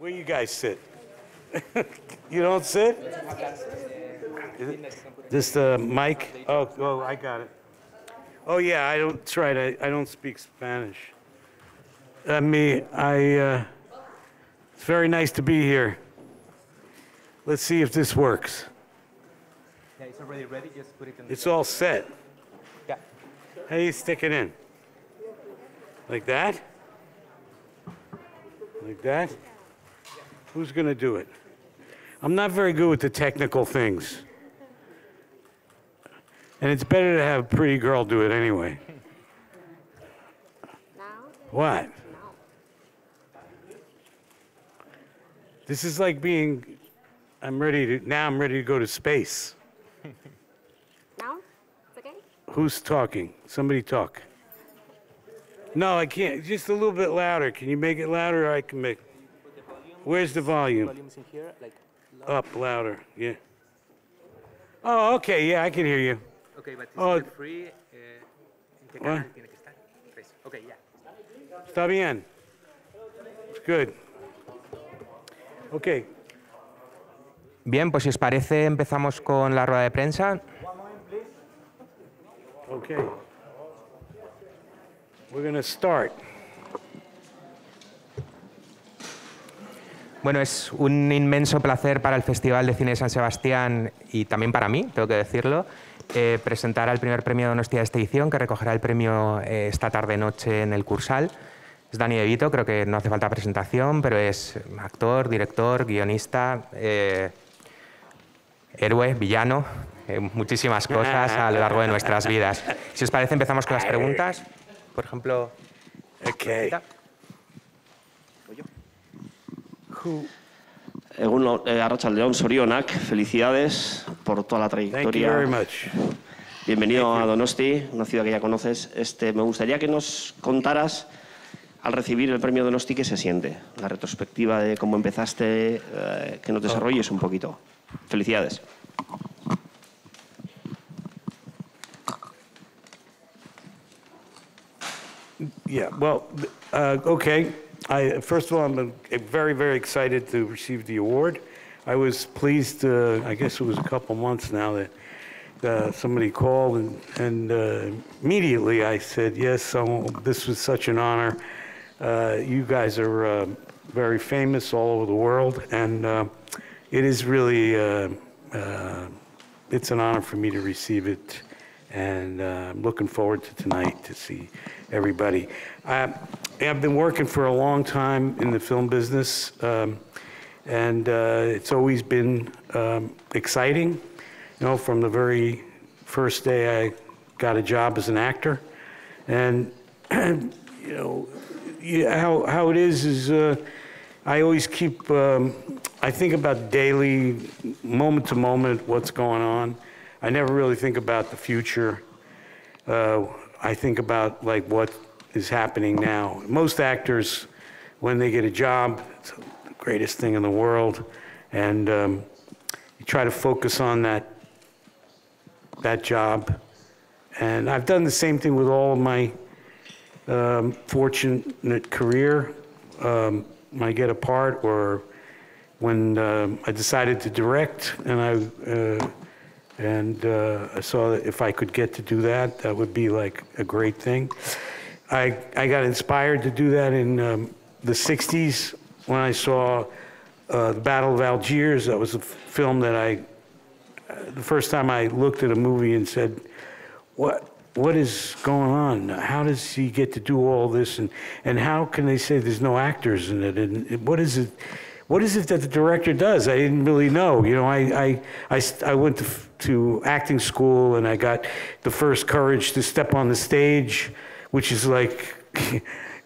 Where you guys sit? You don't sit? This the mic? Oh, I got it. Oh yeah, that's right. I don't speak Spanish. It's very nice to be here. Let's see if this works. Yeah, it's already ready. Just put it in. It's all set. Yeah. How do you stick it in? Like that? Like that? Who's gonna do it? I'm not very good with the technical things. And it's better to have a pretty girl do it anyway. What? This is like being, now I'm ready to go to space. Now? It's okay? Who's talking? Somebody talk. No, I can't. Just a little bit louder. Can you make it louder? Or I can make. Where's the volume? Volume's in here, like up louder. Yeah. Oh, okay. Yeah, I can hear you. Okay, but Oh. free. ¿En qué What? canal tiene que estar? Tres. Okay, yeah. Está bien. Good. Okay. Bien, pues si os parece empezamos con la rueda de prensa. Okay. We're going to start. Bueno, es un inmenso placer para el Festival de Cine de San Sebastián y también para mí, tengo que decirlo, presentar al primer Premio Donostia de esta edición, que recogerá el premio esta tarde-noche en el Cursal. Es Dani DeVito, creo que no hace falta presentación, pero es actor, director, guionista, héroe, villano, muchísimas cosas a lo largo de nuestras vidas. Si os parece, empezamos con las preguntas. Por ejemplo... Okay. Arratsaldeon, zorionak, felicidades por toda la trayectoria. Thank you very much. Bienvenido a Donosti, una ciudad que ya conoces. Me gustaría que nos contaras, al recibir el premio Donosti, qué se siente, la retrospectiva de cómo empezaste, que nos desarrolles un poquito. Felicidades. Yeah, well, okay. First of all, I'm very, very excited to receive the award. I was pleased, I guess it was a couple months now that somebody called and immediately I said, yes, so this was such an honor. You guys are very famous all over the world, and it is really, it's an honor for me to receive it, and I'm looking forward to tonight to see everybody. I've been working for a long time in the film business, and it's always been exciting. You know, from the very first day I got a job as an actor, and you know, how it is I always keep. I think about daily, moment to moment, what's going on. I never really think about the future. I think about like what is happening now. Most actors, when they get a job, it's the greatest thing in the world, and you try to focus on that job. And I've done the same thing with all of my fortunate career. When I get a part, or when I decided to direct, and I saw that if I could get to do that, that would be like a great thing. I got inspired to do that in the 60s when I saw the Battle of Algiers. That was a film that the first time I looked at a movie and said, what is going on? How does he get to do all this? And how can they say there's no actors in it? And what is it that the director does? I didn't really know. You know, I went to acting school, and I got the first courage to step on the stage, which is like,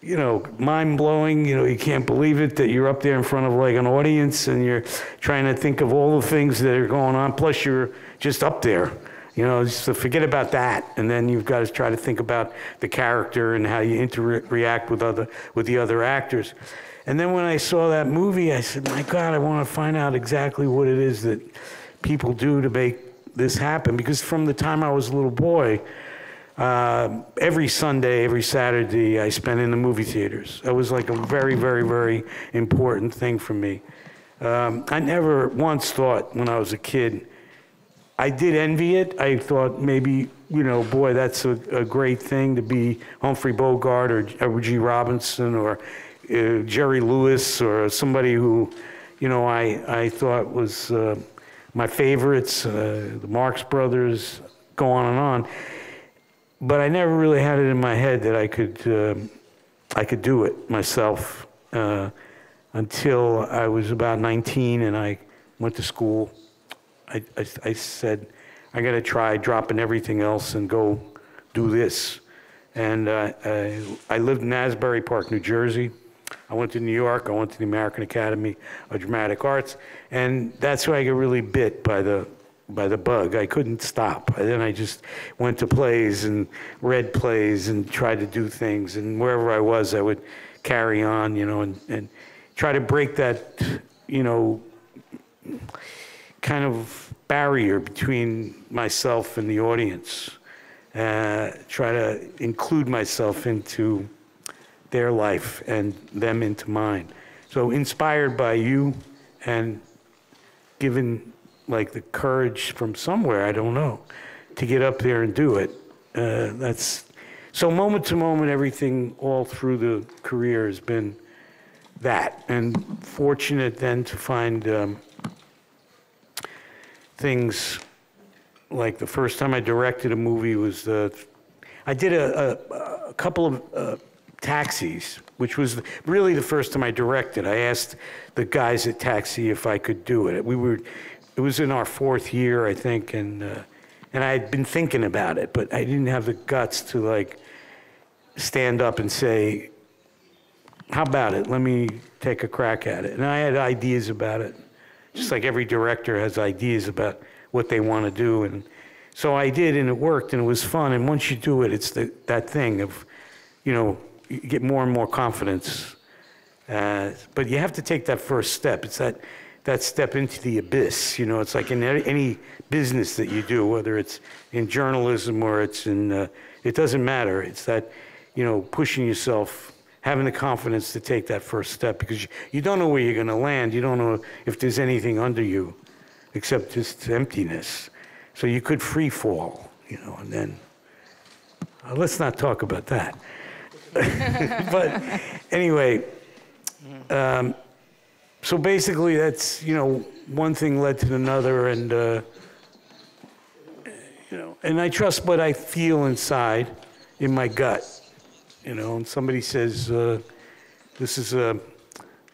you know, mind-blowing. You know, you can't believe it that you're up there in front of like an audience and you're trying to think of all the things that are going on, plus you're just up there. You know, just forget about that, and then you've got to try to think about the character and how you interact with the other actors. And then when I saw that movie, I said, my God, I want to find out exactly what it is that people do to make this happen. Because from the time I was a little boy, every Sunday, every Saturday, I spent in the movie theaters. That was like a very, very, very important thing for me. I never once thought when I was a kid, I did envy it. I thought maybe, you know, boy, that's a great thing to be Humphrey Bogart or Edward G. Robinson or Jerry Lewis or somebody who, you know, I thought was my favorites, the Marx Brothers, go on and on. But I never really had it in my head that I could do it myself until I was about 19 and I went to school. I said, I got to try dropping everything else and go do this. And I lived in Asbury Park, New Jersey. I went to New York. I went to the American Academy of Dramatic Arts. And that's where I got really bit by the bug. I couldn't stop. And then I just went to plays and read plays and tried to do things. And wherever I was, I would carry on, you know, and try to break that, you know, kind of barrier between myself and the audience. Try to include myself into their life and them into mine. So inspired by you and given like the courage from somewhere, I don't know, to get up there and do it. So moment to moment, everything all through the career has been that. And fortunate then to find things like the first time I directed a movie was, I did a couple of Taxis, which was really the first time I directed. I asked the guys at Taxi if I could do it. It was in our 4th year, I think, and I had been thinking about it, but I didn't have the guts to like stand up and say, how about it? Let me take a crack at it. And I had ideas about it, just like every director has ideas about what they want to do. And so I did, and it worked, and it was fun. And once you do it, it's that thing of, you know, you get more and more confidence. But you have to take that first step. It's that step into the abyss. You know, it's like in any business that you do, whether it's in journalism or it's in, it doesn't matter. It's that, you know, pushing yourself, having the confidence to take that first step, because you don't know where you're going to land. You don't know if there's anything under you except just emptiness. So you could free fall, you know, and then let's not talk about that. But anyway, so basically that's, you know, one thing led to another, and, you know, and I trust what I feel inside in my gut, you know, and somebody says, this is a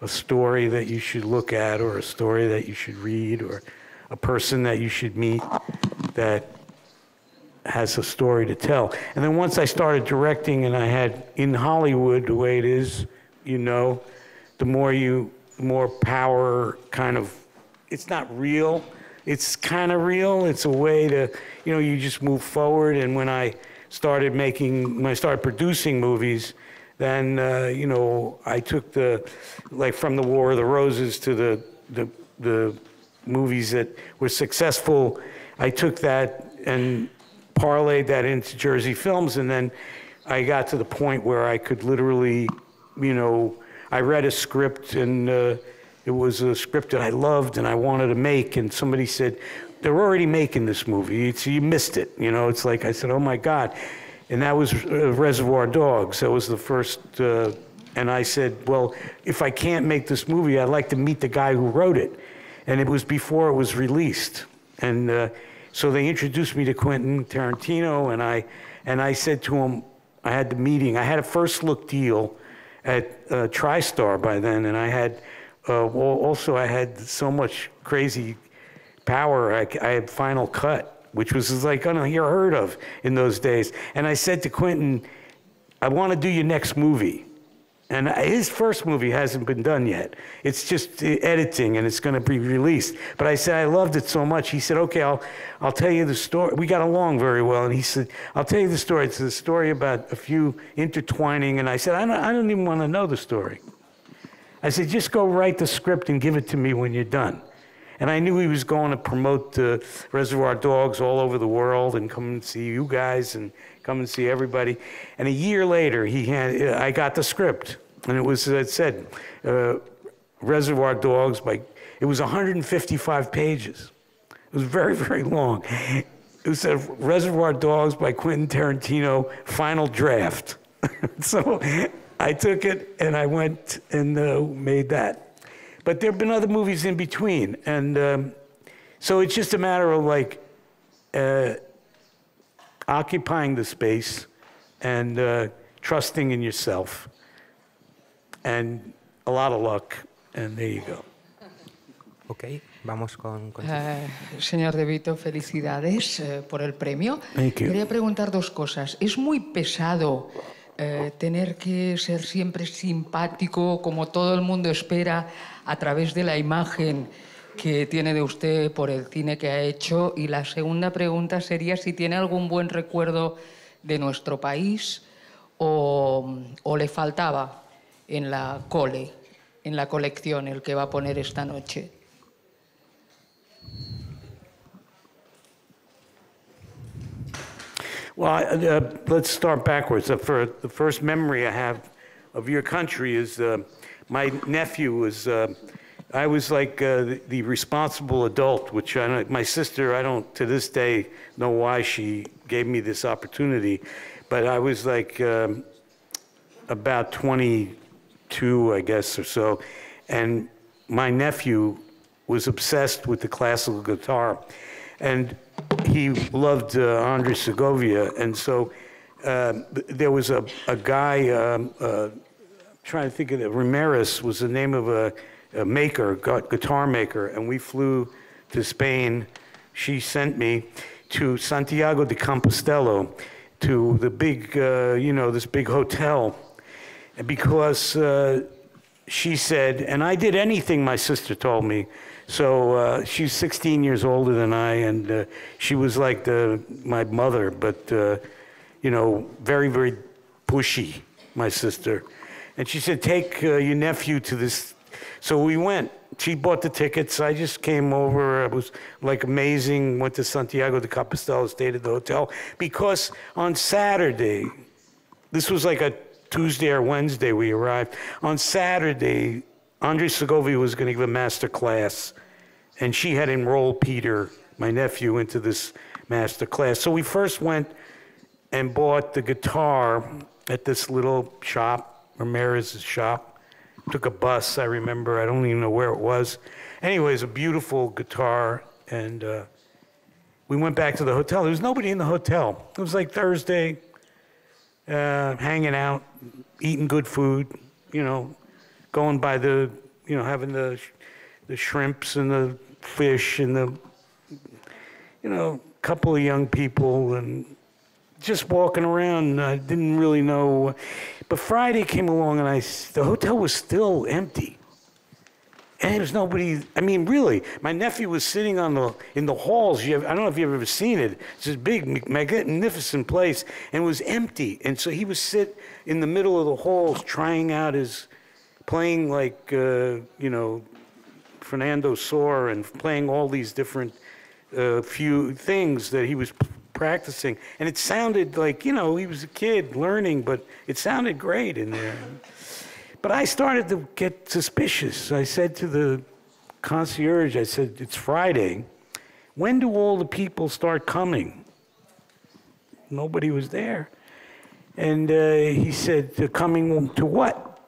story that you should look at, or a story that you should read, or a person that you should meet that has a story to tell. And then once I started directing, and I had, in Hollywood, the way it is, you know, the more power kind of, it's not real, it's kind of real. It's a way to, you know, you just move forward. And when I started producing movies, then, you know, I took like from the War of the Roses to the movies that were successful, I took that and parlayed that into Jersey Films, and then I got to the point where I could literally, you know, I read a script, and it was a script that I loved and I wanted to make, and somebody said, they're already making this movie, so you missed it, you know. It's like, I said, oh my God. And that was Reservoir Dogs. That was the first, and I said, well, if I can't make this movie, I'd like to meet the guy who wrote it. And it was before it was released. And so they introduced me to Quentin Tarantino, and I said to him, I had the meeting, I had a first look deal at TriStar by then, and I had, also I had so much crazy power, I had Final Cut, which was like unheard of in those days. And I said to Quentin, I want to do your next movie. And his first movie hasn't been done yet. It's just editing, and it's going to be released. But I said, I loved it so much. He said, okay, I'll tell you the story. We got along very well. And he said, I'll tell you the story. It's a story about a few intertwining. And I said, I don't even want to know the story. I said, just go write the script and give it to me when you're done. And I knew he was going to promote Reservoir Dogs all over the world and come and see you guys and come and see everybody. And a year later, I got the script, and it said, Reservoir Dogs it was 155 pages. It was very, very long. It was a Reservoir Dogs by Quentin Tarantino, final draft. So I took it and I went and made that. But there have been other movies in between. And so it's just a matter of like occupying the space and trusting in yourself and a lot of luck. And there you go. Ok, vamos con... Señor DeVito, felicidades por el premio. Thank you. Quería preguntar dos cosas. ¿Es muy pesado tener que ser siempre simpático, como todo el mundo espera, a través de la imagen que tiene de usted por el cine que ha hecho? Y la segunda pregunta sería si tiene algún buen recuerdo de nuestro país o le faltaba en la colección, el que va a poner esta noche. Well, let's start backwards. The first memory I have of your country is my nephew was, I was like the responsible adult, which my sister, I don't to this day know why she gave me this opportunity, but I was like about 22, I guess, or so, and my nephew was obsessed with the classical guitar, and he loved Andres Segovia, and so there was a guy, trying to think of it, Ramirez was the name of a maker, guitar maker, and we flew to Spain. She sent me to Santiago de Compostela, to the big, this big hotel, because she said, and I did anything my sister told me. So she's 16 years older than I, and she was like my mother, but, very, very pushy, my sister. And she said, take your nephew to this. So we went. She bought the tickets. I just came over. It was like amazing. Went to Santiago de Compostela, stayed at the hotel. Because on Saturday, this was like a Tuesday or Wednesday we arrived. On Saturday, Andres Segovia was going to give a master class, and she had enrolled Peter, my nephew, into this master class. So we first went and bought the guitar at this little shop, Ramirez's shop. Took a bus, I remember. I don't even know where it was. Anyways, a beautiful guitar, and we went back to the hotel. There was nobody in the hotel. It was like Thursday, hanging out, eating good food, going by the, having the shrimps and the fish and the, couple of young people and just walking around. I didn't really know. But Friday came along and the hotel was still empty. And there was nobody, really, my nephew was sitting in the halls. I don't know if you've ever seen it. It's this big, magnificent place, and it was empty. And so he was sit in the middle of the halls trying out playing like, Fernando Sor and playing all these different few things that he was practicing. And it sounded like, he was a kid learning, but it sounded great in there. But I started to get suspicious. I said to the concierge, I said, it's Friday. When do all the people start coming? Nobody was there. And he said, they're coming to what?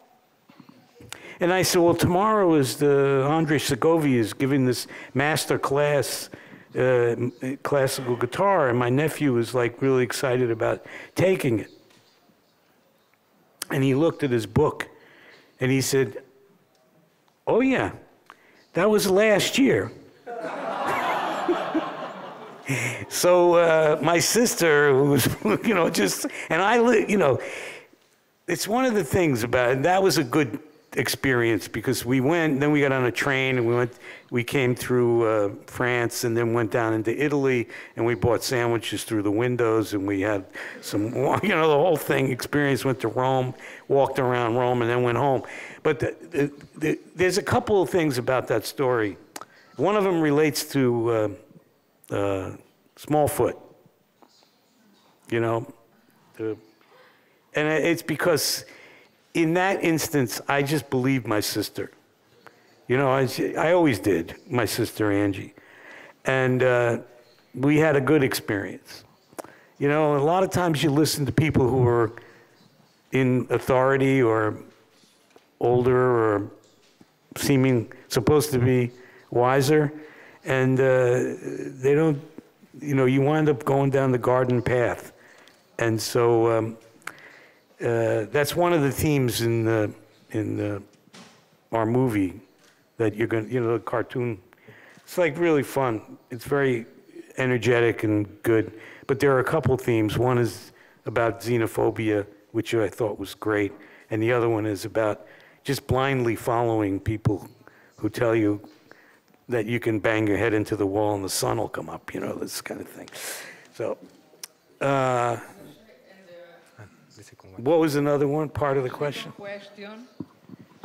And I said, well, tomorrow is Andres Segovia is giving this master class, classical guitar, and my nephew was like really excited about taking it. And he looked at his book, and he said, oh yeah, that was last year. So my sister, who was, it's one of the things about it, that was a good experience because we went, then we got on a train and we came through France and then went down into Italy and we bought sandwiches through the windows and we had some, the whole thing experience, went to Rome, walked around Rome and then went home. But there's a couple of things about that story. One of them relates to Smallfoot, And it's because in that instance, I just believed my sister. You know, I always did, my sister Angie. And we had a good experience. You know, a lot of times you listen to people who are in authority or older or supposed to be wiser, and they don't, you know, you wind up going down the garden path. And so that's one of the themes in our movie that you're going to, you know, the cartoon. It's like really fun. It's very energetic and good. But there are a couple themes. One is about xenophobia, which I thought was great. And the other one is about just blindly following people who tell you that you can bang your head into the wall and the sun will come up, you know, this kind of thing. So, what was another one, part of the question?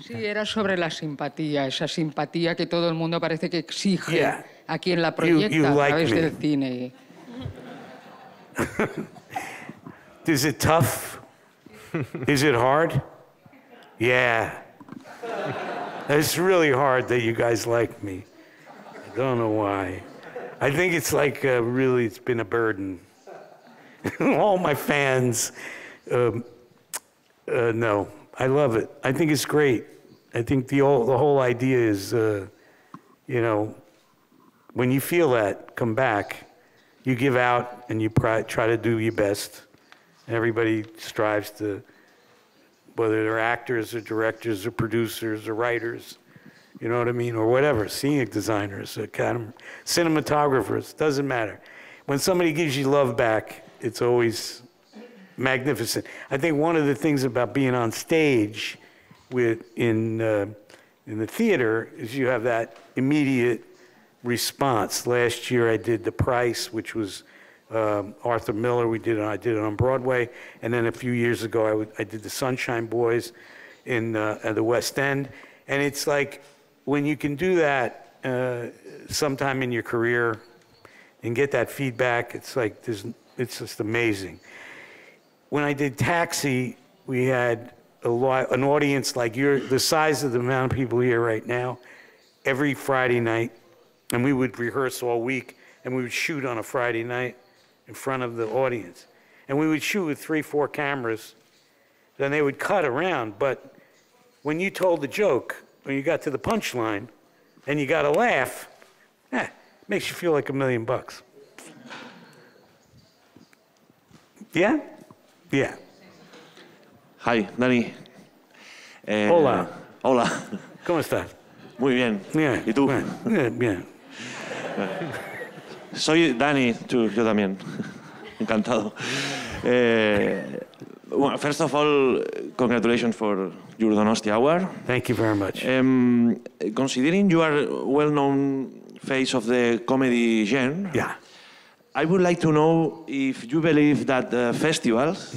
Sí, era sobre la simpatía, esa simpatía que todo el mundo parece que exige a quien la proyecta a través del cine. Is it tough? Is it hard? Yeah. It's really hard that you guys like me. I don't know why. I think it's like really, it's been a burden. All my fans, no, I love it. I think it's great. I think the whole idea is, you know, when you feel that, come back. You give out and you try to do your best. Everybody strives to, whether they're actors or directors or producers or writers, you know what I mean, or whatever, scenic designers, cinematographers, doesn't matter. When somebody gives you love back, it's always magnificent. I think one of the things about being on stage in the theater is you have that immediate response. Last year I did The Price, which was Arthur Miller. I did it on Broadway, and then a few years ago I did The Sunshine Boys at the West End. And it's like when you can do that sometime in your career and get that feedback, it's like it's just amazing. When I did Taxi, we had an audience like the size of the amount of people here right now, every Friday night, and we would rehearse all week, and we would shoot on a Friday night in front of the audience. And we would shoot with 3-4 cameras, then they would cut around, but when you told the joke, when you got to the punchline, and you got a laugh, makes you feel like $1 million. Yeah? Yeah. Hi, Dani. Hola. Hola. ¿Cómo estás? Muy bien. Bien. ¿Y tú? Bien. Soy Dani, yo también. Encantado. Well, first of all, congratulations for your Donostia Award. Thank you very much. Considering you are a well-known face of the comedy genre, Yeah. I would like to know if you believe that festivals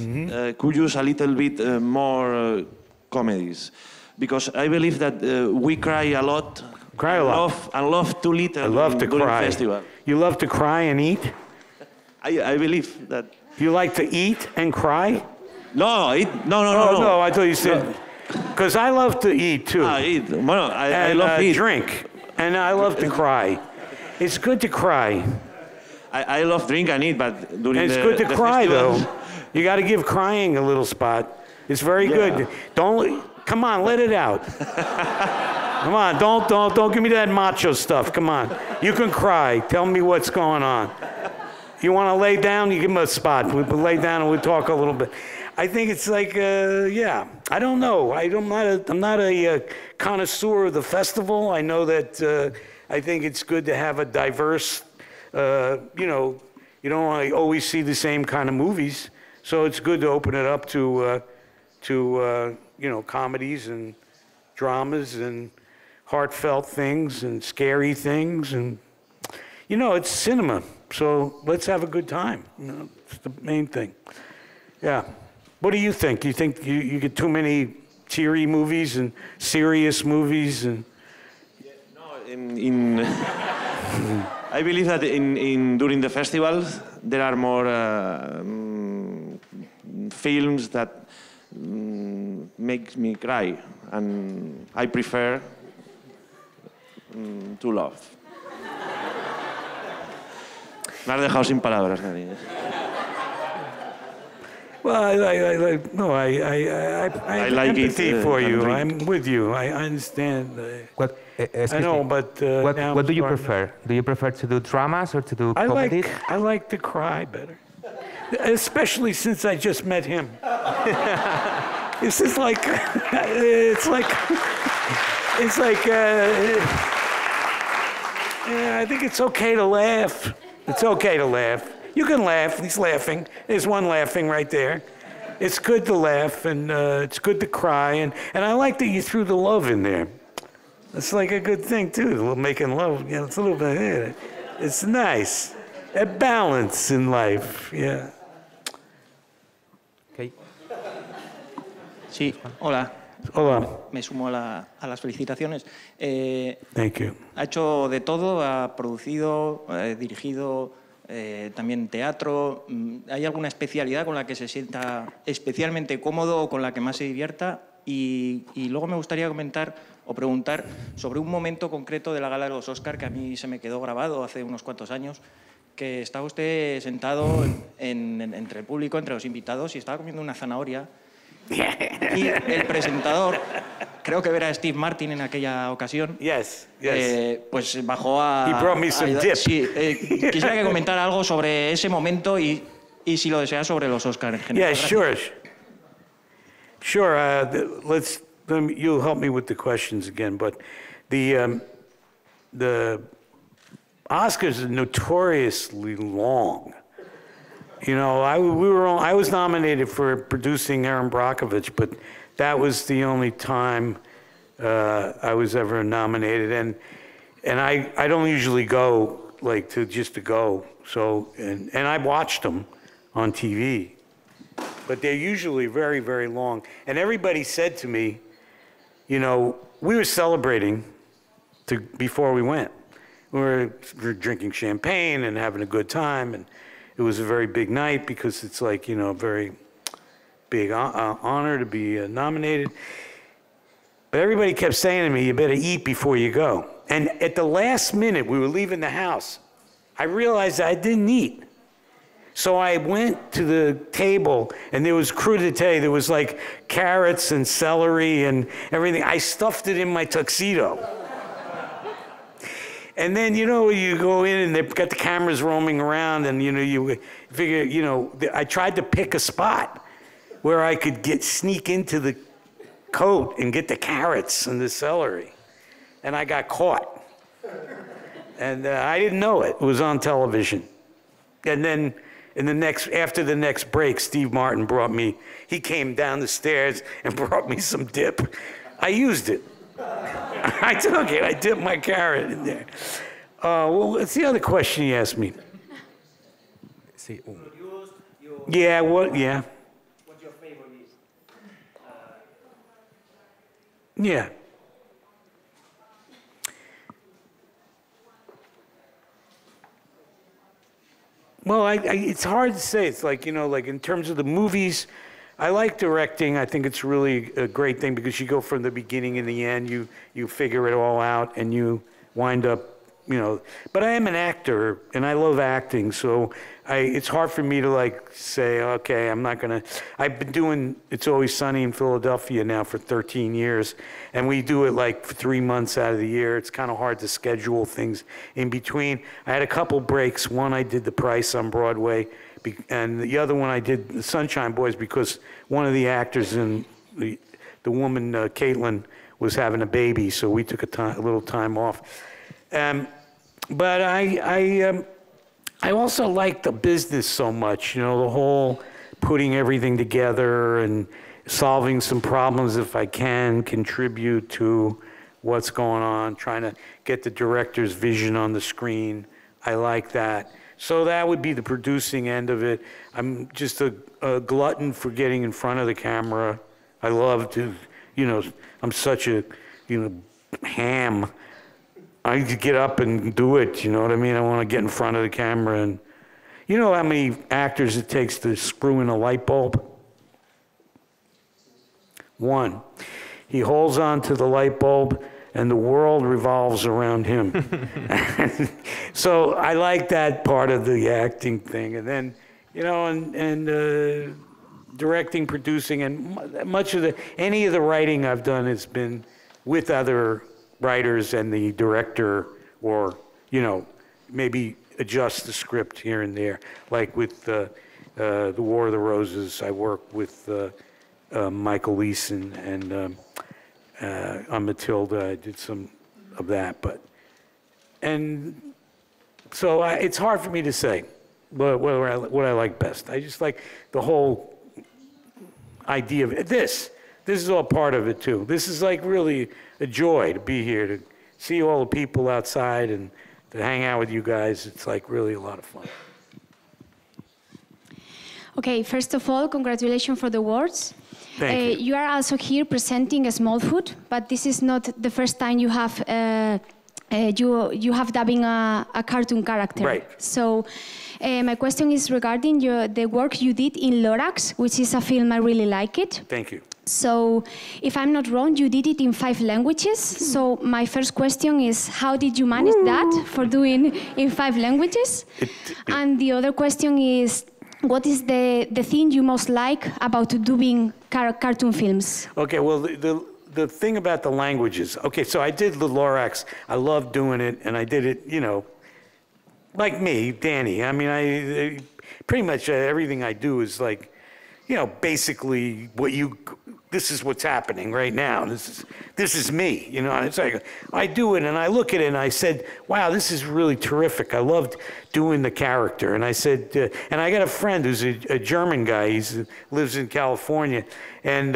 could use a little bit more comedies. Because I believe that we cry a lot. Cry a lot. And love too little. I love to during cry. Festival. You love to cry and eat? I believe that. You like to eat and cry? No, No, I thought you said, because I love to eat too. Eat. Bueno, I And love eat. drink. And I love to cry. It's good to cry. I love drink and eat, but during And it's good to cry festival, though. You got to give crying a little spot. It's very good. Come on, let it out. Come on, don't give me that macho stuff. Come on. You can cry. Tell me what's going on. You want to lay down, you give him a spot. We lay down and we talk a little bit. I think it's like, yeah, I don't know. I'm not a connoisseur of the festival. I know that I think it's good to have a diverse, you know, you don't always see the same kind of movies. So it's good to open it up to you know, comedies and dramas and heartfelt things and scary things. And, you know, it's cinema. So let's have a good time. You know, it's the main thing. Yeah. What do you think? You think you get too many teary movies and serious movies? And No, I believe that during the festivals there are more films that makes me cry, and I prefer to love. Me has dejado sin palabras, Gary. Well, I like empathy it, for you. Enrique. I'm with you. I understand. Excuse I know, me. but now What do you I'm starting prefer? Do you prefer to do dramas or to do I comedies? like to cry better, especially since I just met him. This is like, it's like, yeah, I think it's okay to laugh. It's okay to laugh. You can laugh. He's laughing. There's one laughing right there. It's good to laugh, and it's good to cry, and I like that you threw the love in there. It's like a good thing too. Making love, you know, it's a little bit. It's nice. A balance in life. Yeah. Okay. Sí, hola. Hola. Me sumo a las felicitaciones. Thank you. Ha hecho de todo, ha producido, dirigido también teatro. ¿Hay alguna especialidad con la que se sienta especialmente cómodo o con la que más se divierta? Y luego me gustaría comentar o preguntar sobre un momento concreto de la gala de los Oscar que a mí se me quedó grabado hace unos cuantos años, que estaba usted sentado entre el público, entre los invitados, y estaba comiendo una zanahoria. Y el presentador, creo que era Steve Martin en aquella ocasión, Yes. pues bajó a... He brought me some dip. Sí, quisiera que comentara algo sobre ese momento y si lo desea sobre los Oscar en general. Yeah, sure. Sure. You'll help me with the questions again, but the Oscars are notoriously long. You know, I was nominated for producing Erin Brockovich, but that was the only time I was ever nominated, and I don't usually go like to go. So and I watched them on TV, but they're usually very, very long. And everybody said to me, you know, we were celebrating before we went. We were drinking champagne and having a good time, and it was a very big night because it's like, you know, a very big honor to be nominated. But everybody kept saying to me, you better eat before you go. And at the last minute, we were leaving the house, I realized I didn't eat. So I went to the table, and there was crudité. There was like carrots and celery and everything. I stuffed it in my tuxedo. And then, you know, you go in and they've got the cameras roaming around, and, you know, you figure, you know, I tried to pick a spot where I could sneak into the coat and get the carrots and the celery. And I got caught. And I didn't know it. It was on television. And then after the next break, Steve Martin he came down the stairs and brought me some dip. I used it. I took it. I dipped my carrot in there. Well, what's the other question you asked me? Sí. Yeah, what? Yeah. What's your favorite? Yeah. Well, it's hard to say. It's like, you know, like in terms of the movies, I like directing. I think it's really a great thing because you go from the beginning and the end, you figure it all out, and you wind up, you know. But I am an actor, and I love acting, so it's hard for me to like say, okay, I'm not gonna. I've been doing It's Always Sunny in Philadelphia now for 13 years, and we do it like for 3 months out of the year. It's kind of hard to schedule things in between. I had a couple breaks. One, I did The Price on Broadway, and the other one I did The Sunshine Boys because one of the actors and the woman, Caitlin, was having a baby, so we took a little time off. But I also like the business so much, you know, the whole putting everything together and solving some problems if I can contribute to what's going on, trying to get the director's vision on the screen. I like that. So that would be the producing end of it. I'm just a glutton for getting in front of the camera. I love to, you know, I'm such a, you know, ham. I get up and do it, you know what I mean? I want to get in front of the camera. And you know how many actors it takes to screw in a light bulb? One, he holds on to the light bulb and the world revolves around him. So I like that part of the acting thing. And then, you know, and directing, producing, and much of any of the writing I've done has been with other writers and the director, or, you know, maybe adjust the script here and there. Like with the War of the Roses, I worked with Michael Leeson, and on Matilda, I did some of that. And so it's hard for me to say what I like best. I just like the whole idea of it. This is all part of it too. This is like really a joy to be here, to see all the people outside and to hang out with you guys. It's like really a lot of fun. Okay, first of all, congratulations for the awards. Thank you. You are also here presenting a small food, but this is not the first time you have dubbing a cartoon character. Right. So my question is regarding the work you did in Lorax, which is a film I really like it. Thank you. So if I'm not wrong, you did it in 5 languages. So my first question is, how did you manage that for doing in 5 languages? And the other question is, what is the thing you most like about doing cartoon films? Okay, well, the thing about the languages, okay, so I did the Lorax. I loved doing it, and I did it, you know, like me, Danny. I mean, I pretty much everything I do is like, you know, basically this is what's happening right now. This is me, you know. And it's like I do it, and I look at it, and I said, "Wow, this is really terrific." I loved doing the character, and I said, and I got a friend who's a German guy. He lives in California, and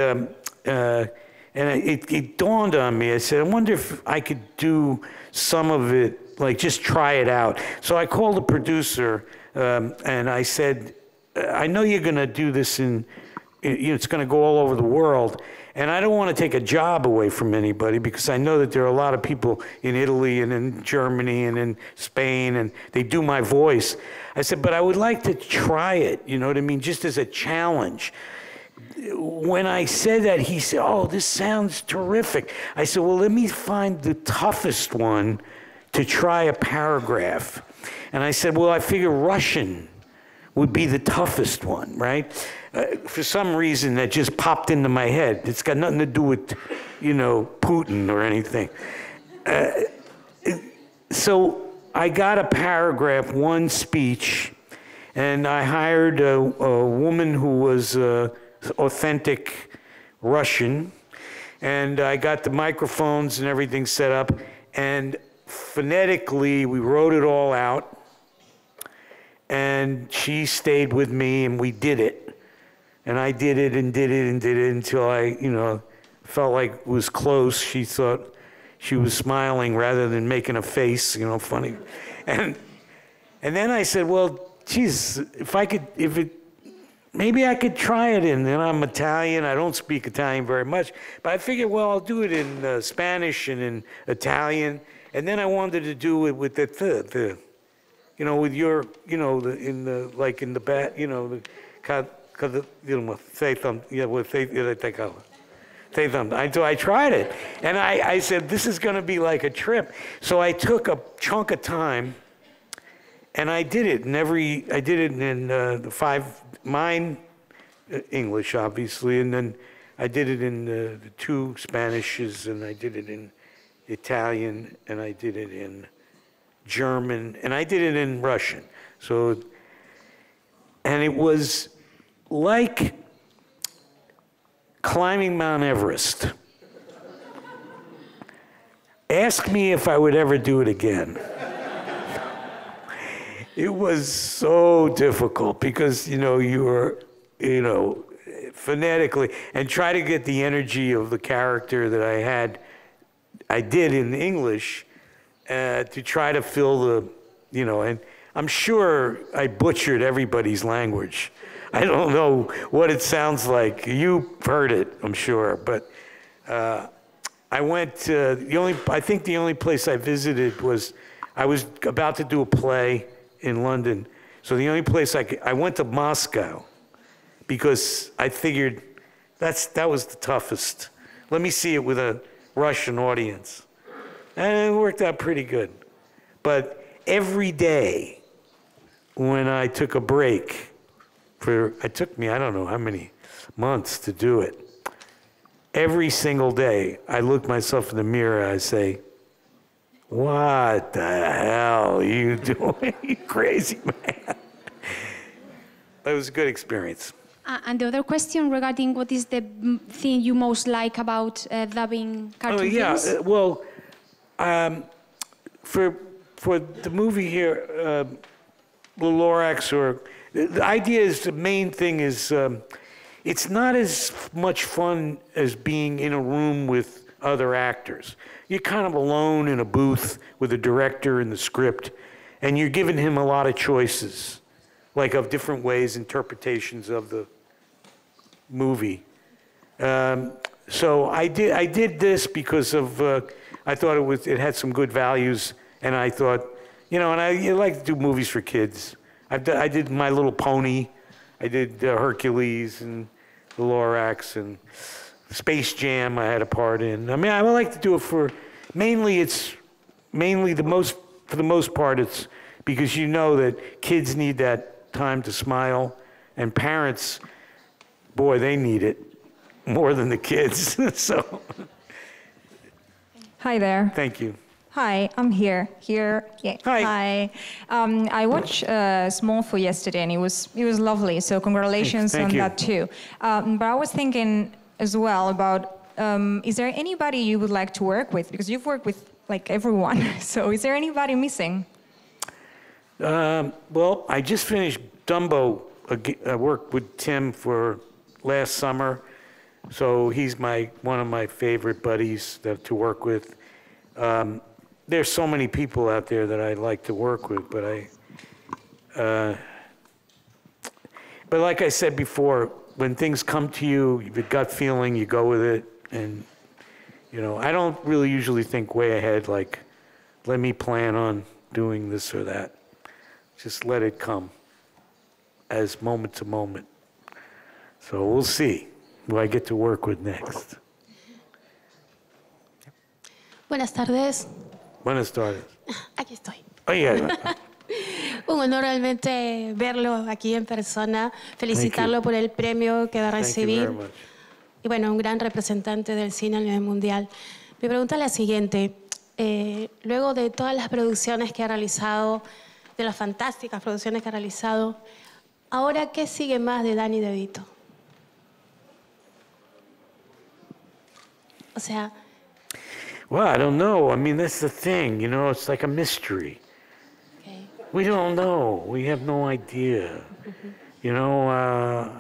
it dawned on me. I said, "I wonder if I could do some of it, like just try it out." So I called the producer, and I said, I know you're going to do this it's going to go all over the world, and I don't want to take a job away from anybody, because I know that there are a lot of people in Italy and in Germany and in Spain, and they do my voice. I said, but I would like to try it, you know what I mean, just as a challenge. When I said that, he said, oh, this sounds terrific. I said, well, let me find the toughest one to try a paragraph. And I said, well, I figure Russian would be the toughest one, right? For some reason, that just popped into my head. It's got nothing to do with, you know, Putin or anything. So I got a paragraph, one speech, and I hired a woman who was authentic Russian, and I got the microphones and everything set up, and phonetically, we wrote it all out. And she stayed with me, and we did it. And I did it and did it and did it until I, you know, felt like it was close. She thought she was smiling rather than making a face, you know, funny. And then I said, well, geez, maybe I could try it in. And I'm Italian. I don't speak Italian very much. But I figured, well, I'll do it in Spanish and in Italian. And then I wanted to do it with the you know, with your, you know, in the bat, you know, so I tried it, and I said, this is going to be like a trip. So I took a chunk of time, and I did it I did it in the 5, mine English, obviously, and then I did it in the 2 Spanishes, and I did it in Italian, and I did it in German, and I did it in Russian. So, and it was like climbing Mount Everest. Ask me if I would ever do it again. It was so difficult because, you know, you were, you know, phonetically, and try to get the energy of the character that I did in English, to try to fill the, you know, and I'm sure I butchered everybody's language. I don't know what it sounds like. You heard it, I'm sure, but I went to, I think the only place I visited was, I was about to do a play in London, so the only place I went to Moscow, because I figured That was the toughest. Let me see it with a Russian audience. And it worked out pretty good. But every day when I took a break, it took me, I don't know how many months to do it. Every single day, I look myself in the mirror, I say, what the hell are you doing, you crazy man? That was a good experience. And the other question regarding what is the thing you most like about dubbing cartoon films? Well, for the movie here, the Lorax, or the idea is, the main thing is, it's not as much fun as being in a room with other actors. You're kind of alone in a booth with a director and the script, and you're giving him a lot of choices, like of different ways, interpretations of the movie. So I did this because of, I thought it had some good values, and I thought, you know, and I like to do movies for kids. I did My Little Pony, I did Hercules and The Lorax, and Space Jam I had a part in. I mean, I would like to do it for, for the most part, it's because you know that kids need that time to smile, and parents, boy, they need it more than the kids, so. Hi there. Thank you. Hi, I'm here. Yeah. Hi. I watched Smallfoot yesterday, and it was lovely. So congratulations Thank on you. that too. But I was thinking as well about, is there anybody you would like to work with? Because you've worked with like everyone. So is there anybody missing? Well, I just finished Dumbo. I worked with Tim for last summer, so he's one of my favorite buddies to work with. There's so many people out there that I like to work with, but like I said before, when things come to you, you have a gut feeling, you go with it, and you know, I don't really usually think way ahead, like, let me plan on doing this or that. Just let it come as moment to moment. So we'll see who I get to work with next. Buenas tardes. Buenas tardes. Aquí estoy. Oh, yeah. Un honor realmente verlo aquí en persona, felicitarlo por el premio que va a Thank you recibir. very much. Y bueno, un gran representante del cine a nivel mundial. Mi pregunta es la siguiente. Luego de todas las producciones que ha realizado, de las fantásticas producciones que ha realizado, ¿ahora qué sigue más de Danny DeVito? O sea... Well, I don't know. I mean, that's the thing, you know, it's like a mystery. Okay. We don't know. We have no idea. You know,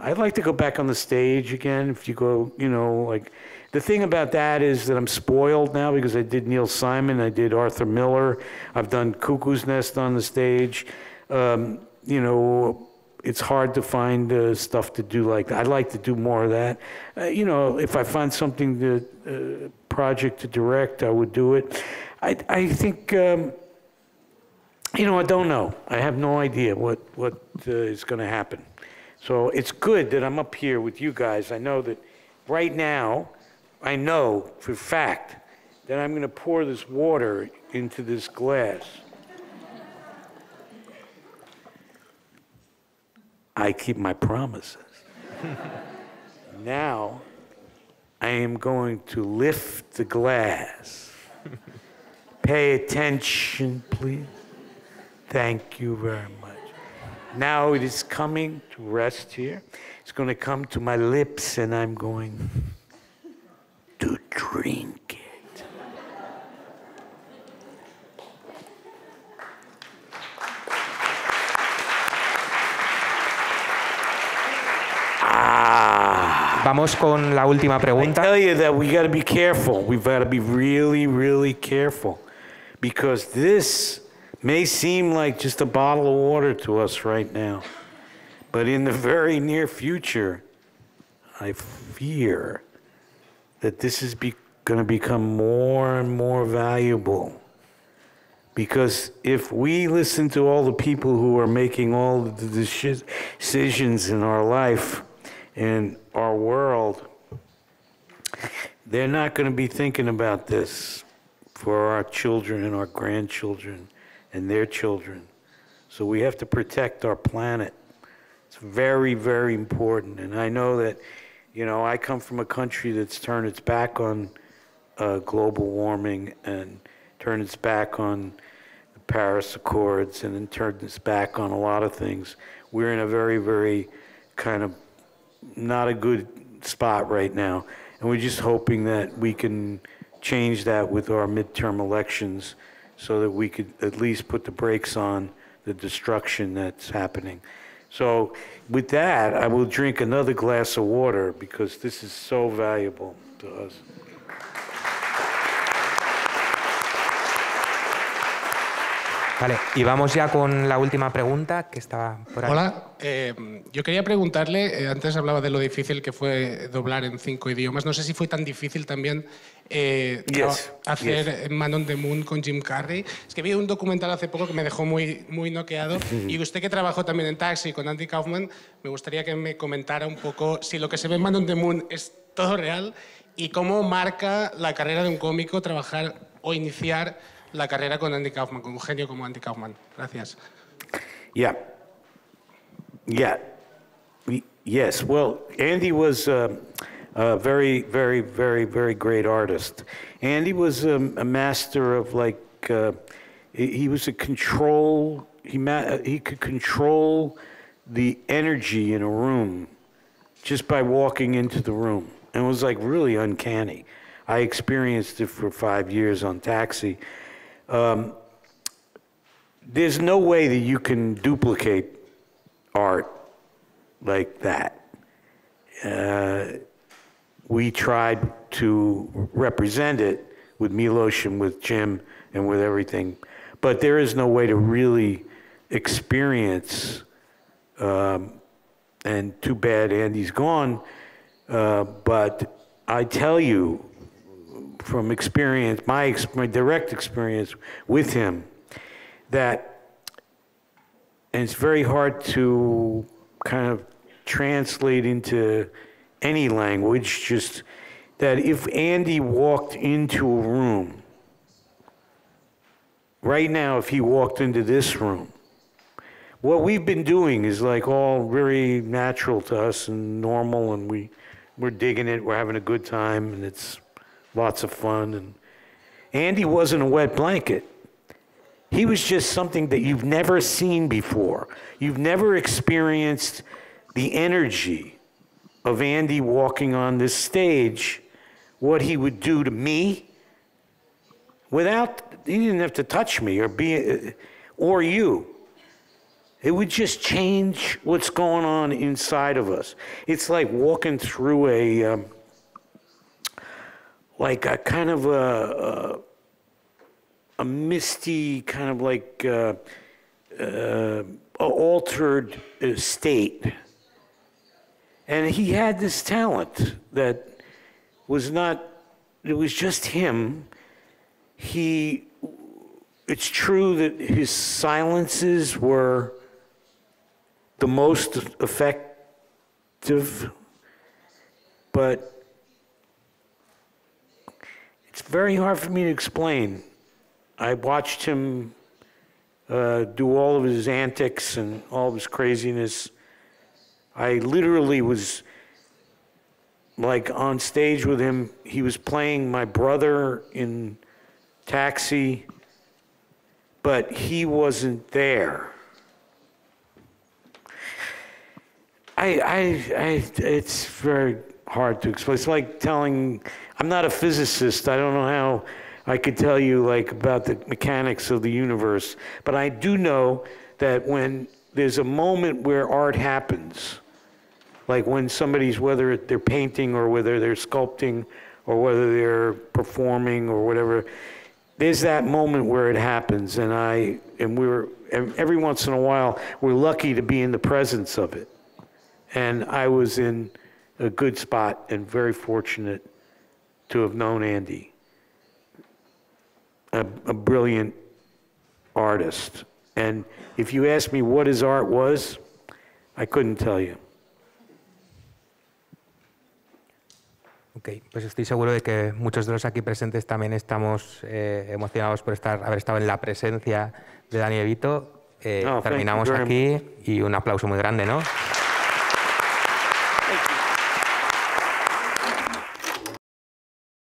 I'd like to go back on the stage again. If you go, you know, like, the thing about that is that I'm spoiled now because I did Neil Simon, I did Arthur Miller, I've done Cuckoo's Nest on the stage. You know, it's hard to find stuff to do like that. I'd like to do more of that. You know, if I find something project to direct, I would do it. I think, you know, I don't know. I have no idea what is going to happen. So it's good that I'm up here with you guys. I know that right now, I know for a fact that I'm going to pour this water into this glass. I keep my promises. Now, I am going to lift the glass. Pay attention, please. Thank you very much. Now it is coming to rest here. It's going to come to my lips, and I'm going to drink it. Vamos con la última pregunta. I tell you that we got to be careful. We've got to be really, really careful, because this may seem like just a bottle of water to us right now, but in the very near future, I fear that this is going to become more and more valuable. Because if we listen to all the people who are making all the decisions in our life, in our world, they're not going to be thinking about this for our children and our grandchildren and their children. So we have to protect our planet. It's very, very important. And I know that, you know, I come from a country that's turned its back on global warming and turned its back on the Paris Accords and then turned its back on a lot of things. We're in a very, very kind of not a good spot right now. And we're just hoping that we can change that with our midterm elections so that we could at least put the brakes on the destruction that's happening. So with that, I will drink another glass of water because this is so valuable to us. Vale, y vamos ya con la última pregunta que estaba por ahí. Hola, yo quería preguntarle, antes hablaba de lo difícil que fue doblar en 5 idiomas, no sé si fue tan difícil también hacer Man on the Moon con Jim Carrey. Es que vi un documental hace poco que me dejó muy noqueado y usted que trabajó también en Taxi con Andy Kaufman, me gustaría que me comentara un poco si lo que se ve en Man on the Moon es todo real y cómo marca la carrera de un cómico trabajar o iniciar la carrera con Andy Kaufman, con un genio como Andy Kaufman. Gracias. Yes. Well, Andy was a very, very, very, very great artist. Andy was a master of he was a control. He could control the energy in a room just by walking into the room, and it was like really uncanny. I experienced it for 5 years on Taxi. There's no way that you can duplicate art like that. We tried to represent it with Milos and with Jim and with everything, but there is no way to really experience, and too bad Andy's gone, but I tell you, from experience, my direct experience with him, that, and it's very hard to kind of translate into any language, just that if Andy walked into a room, right now, if he walked into this room, what we've been doing is like all very natural to us and normal, and we're digging it, we're having a good time, and it's lots of fun. And Andy wasn't a wet blanket. He was just something that you've never seen before. You've never experienced the energy of Andy walking on this stage, what he would do to me without, he didn't have to touch me or you. It would just change what's going on inside of us. It's like walking through a kind of a misty, kind of like altered state. And he had this talent that was not, it was just him. It's true that his silences were the most effective, but it's very hard for me to explain. I watched him do all of his antics and all of his craziness. I literally was like on stage with him. He was playing my brother in Taxi, but he wasn't there. It's very hard to explain. It's like telling, I'm not a physicist. I don't know how I could tell you like about the mechanics of the universe, but I do know that when there's a moment where art happens, like when somebody's, whether they're painting or whether they're sculpting or whether they're performing or whatever, there's that moment where it happens, and every once in a while, we're lucky to be in the presence of it. And I was in a good spot and very fortunate to have known Andy, a brilliant artist. And if you ask me what his art was, I couldn't tell you. Ok, pues estoy seguro de que muchos de los aquí presentes también estamos emocionados por haber estado en la presencia de Dani DeVito. Terminamos aquí y un aplauso muy grande, ¿no?